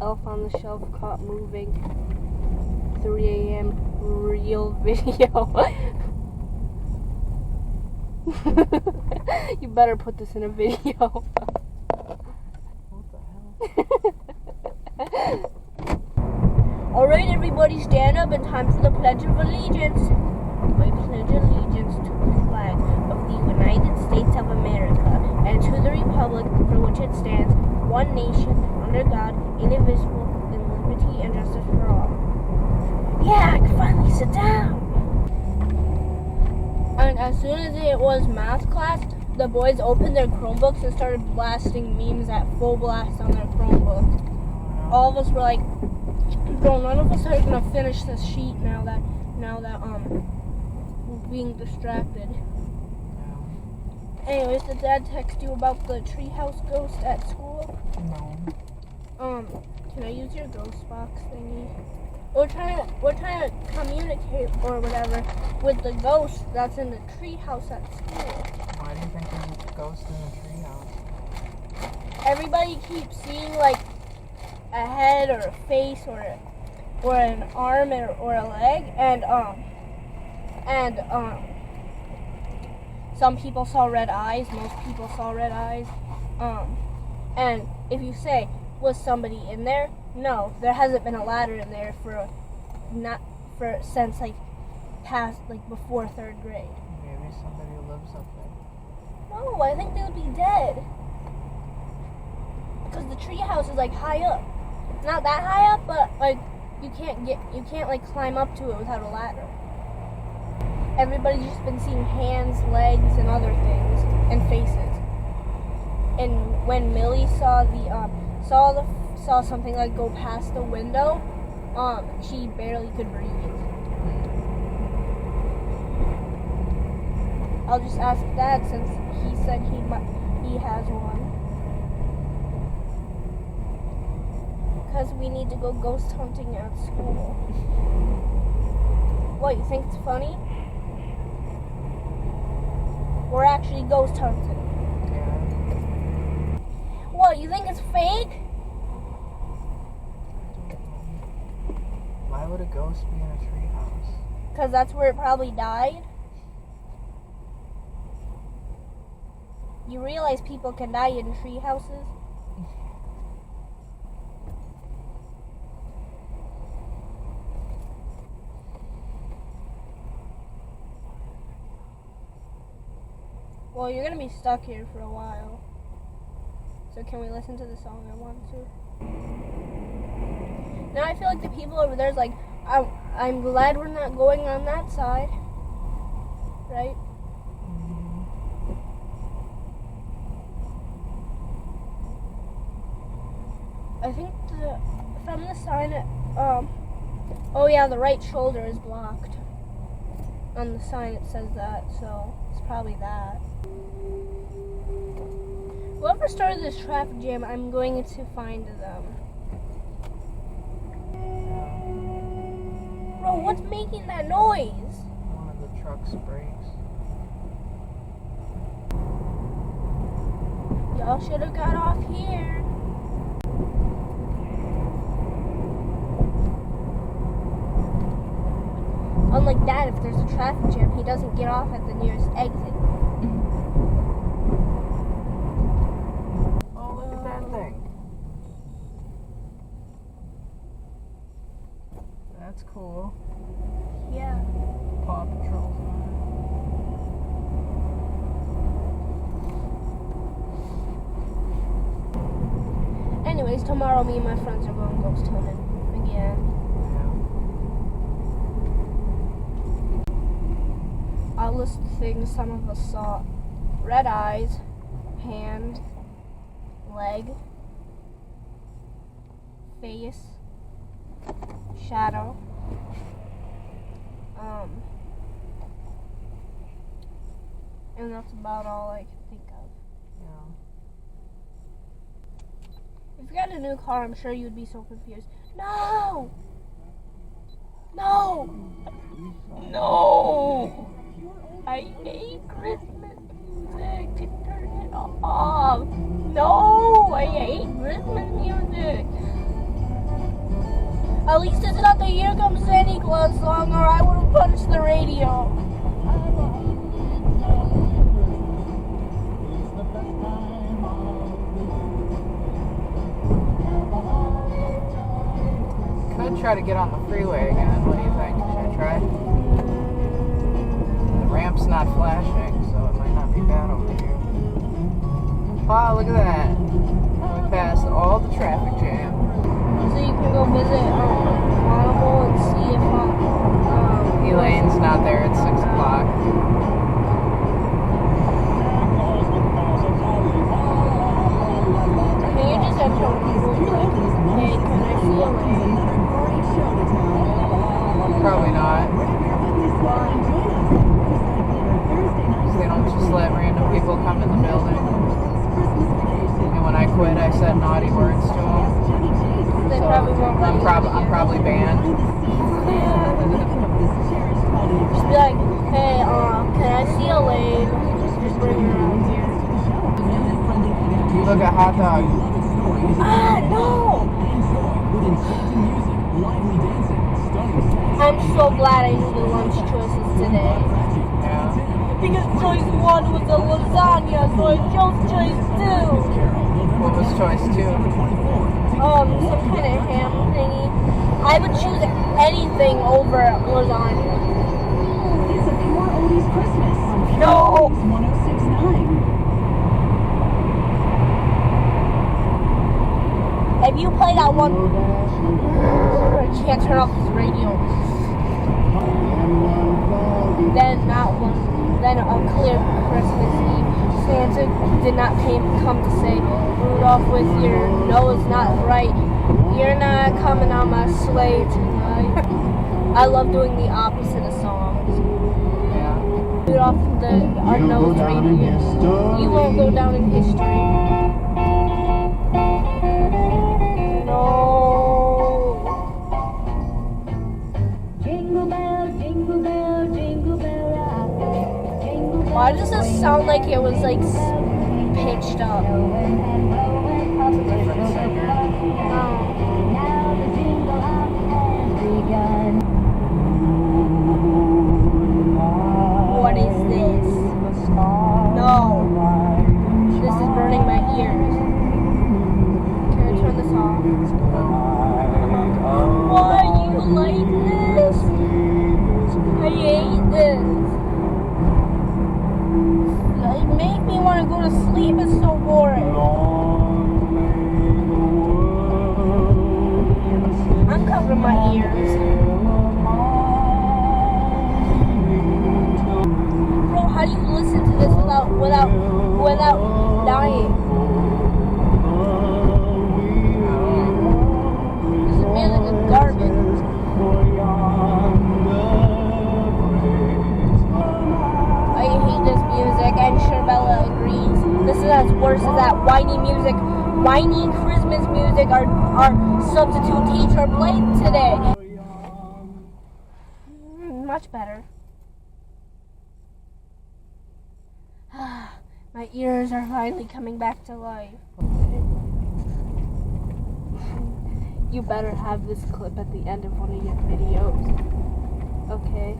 Elf on the Shelf caught moving. 3 a.m. real video. You better put this in a video. What the hell? Alright, everybody, stand up in time for the Pledge of Allegiance. I pledge allegiance to the flag of the United States of America and to the republic for which it stands, one nation, under God, indivisible, in liberty and justice for all. Yeah, I can finally sit down. And as soon as it was math class, the boys opened their Chromebooks and started blasting memes at full blast on their Chromebook. All of us were like, bro, none of us are gonna finish this sheet now that we're being distracted. Anyways, did Dad text you about the treehouse ghost at school? No. Can I use your ghost box thingy? We're trying to communicate or whatever with the ghost that's in the treehouse at school. Why do you think there's a ghost in the treehouse? Everybody keeps seeing like a head or a face or an arm or a leg, and some people saw red eyes. Most people saw red eyes. And if you say, was somebody in there? No, there hasn't been a ladder in there since before 3rd grade. Maybe somebody lives up there. No, I think they would be dead. Because the treehouse is like high up. Not that high up, but like you can't like climb up to it without a ladder. Everybody's just been seeing hands, legs, and other things, and faces. And when Millie saw saw something like go past the window, she barely could breathe. I'll just ask Dad since he said he has one. Because we need to go ghost hunting at school. What, you think it's funny? We're actually ghost hunting. Yeah. What, you think it's fake? Why would a ghost be in a treehouse? Because that's where it probably died. You realize people can die in tree houses? Well, you're going to be stuck here for a while. So can we listen to the song I want to? Now I feel like the people over there is like, I'm glad we're not going on that side. Right? I think from the sign, oh yeah, the right shoulder is blocked. On the sign it says that, so it's probably that. Whoever started this traffic jam, I'm going to find them. Bro, what's making that noise? One of the truck's brakes. Y'all should have got off here. Unlike that, if there's a traffic jam, he doesn't get off at the nearest exit. Oh, look at that thing. That's cool. Yeah. Paw Patrol's on it. Anyways, tomorrow me and my friends are going ghost hunting again. I'll list the things some of us saw. Red eyes, hand, leg, face, shadow, and that's about all I can think of. Yeah. If you got a new car, I'm sure you'd be so confused. No! No! No! I hate Christmas music. Turn it off. No! I hate Christmas music. At least it's not the Here Comes Santa Claus song, or I would have punched the radio. Could try to get on the freeway again. What do you think? Should I try? The ramp's not flashing, so it might not be bad over here. Oh, look at that. We passed all the traffic jam. So you can go visit Audible and see if Elaine's not there at 6 o'clock. Can you just have told people, like, hey, can I see Elaine? Probably not. Why? Because they don't just let random people come in the building. And when I quit, I said naughty words to them. They So probably won't let you I'm probably banned. Just be like, hey, can I see Elaine? Just bring her out here. Look at hot dog. Ah, no! I'm so glad I knew the lunch choices today. Yeah. Because choice 1 was a lasagna, so I chose choice 2. What was choice 2? Some kind of ham thingy. I would choose anything over lasagna. It's a pure oldies Christmas on No! 1069. If you play that one, I can't turn off this radio. Then not one. Then on clear Christmas Eve, Santa did not come to say, Rudolph, with your nose not right, you're not coming on my sleigh tonight. I love doing the opposite of songs. Yeah. Rudolph, our nose radio. You won't go down in history. No. Jingle bell, jingle bell, jingle bell rock. Jingle bell, Why does this sound like it was like pitched up? Different singer. Oh. now the jingle hop has begun. What is this? No. This is burning my ears. Can I turn this off? Why do you like this? I hate this. It makes me want to go to sleep. It's so boring. I'm covering my ears. Bro, how do you listen to this without dying? This music is garbage. I hate this music. I'm sure Bella agrees. This is as worse as that whiny music. Whiny Christmas music our substitute teacher played today. Much better. My ears are finally coming back to life. You better have this clip at the end of one of your videos. Okay?